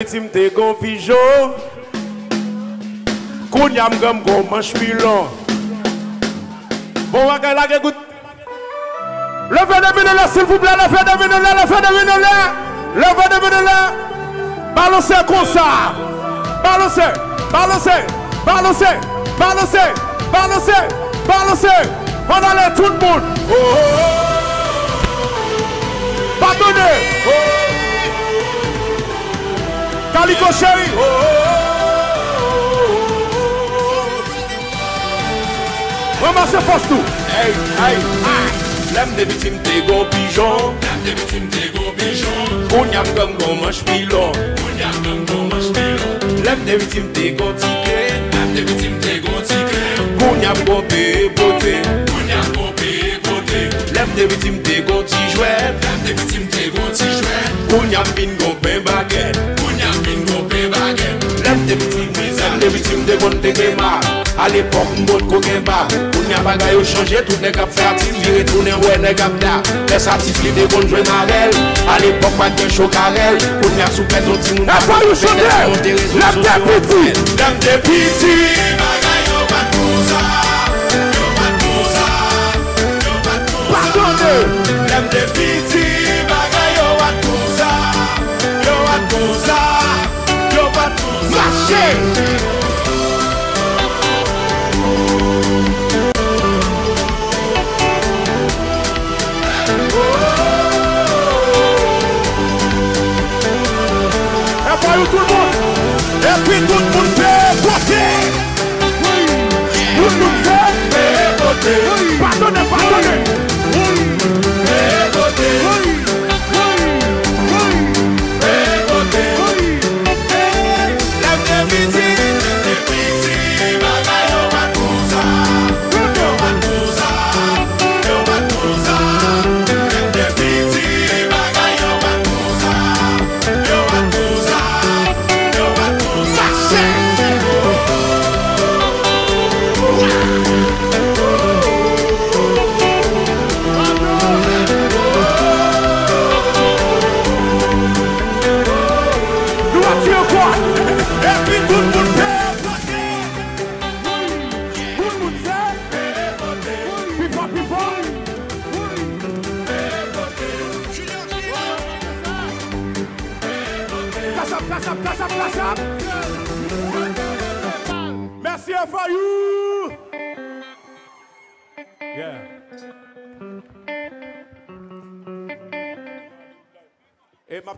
Tim te gon pigeon, Kounyam gam gon manche pilon. Bon, bagay la écoute. Levez de mine là, s'il vous plaît, levez de mine là, levez de mine là, levez de mine là. Balancez comme ça. Balancez, balancez, balancez, balancez, balancez, balancez. On allait tout le monde. Oh, oh, oh. Pardonnez. Oh. Calico chéri. Oh, oh, oh. Ramassez force tout. Hey, hey, hey. L'aime des victimes des gros pigeons. L'aime des victimes des gros pigeons. Kounyam comme gon manche pilon. Kounyam comme gon manche pilon. L'aime des victimes des gros tickets. L'aime des victimes des gros tickets. Kounyam gon paye beauté. Kounyam gon paye beauté. L'aime des victimes des gros petits jouets. L'aime des victimes des gros petits jouets. Kounyam bin gon paye baguette. Kounyam bin gon paye baguette. L'aime des victimes des gros téguéma. À l'époque, mon coquin bas. Kounyam bagay yo changé, tout les cap fait activer, retourner ouais les cap là. Les certifiés des bons jouets marel. À l'époque, pas de chaud carrel. Kounyam sous pète au petit moun. La pas yo changé. L'aime des petits. L'aime des petits. Bagay yo pas tout ça. Yo pas tout ça. Yo pas tout ça. Pardonnez. L'aime des petits. Bagay yo pas tout ça. Yo pas tout ça. Yo pas tout ça. Marchez. Tout le monde, et puis tout le monde fait voter. Tout le monde fait voter. Pardonnez, pardonnez. Fait voter. Fait voter. L'aime des petits, bagay yo pas tout ça. Yo pas tout ça. Yo pas tout ça. L'aime des petits, bagay yo pas tout ça. Yo pas tout ça. Merci à Fayou. Yeah. Et ma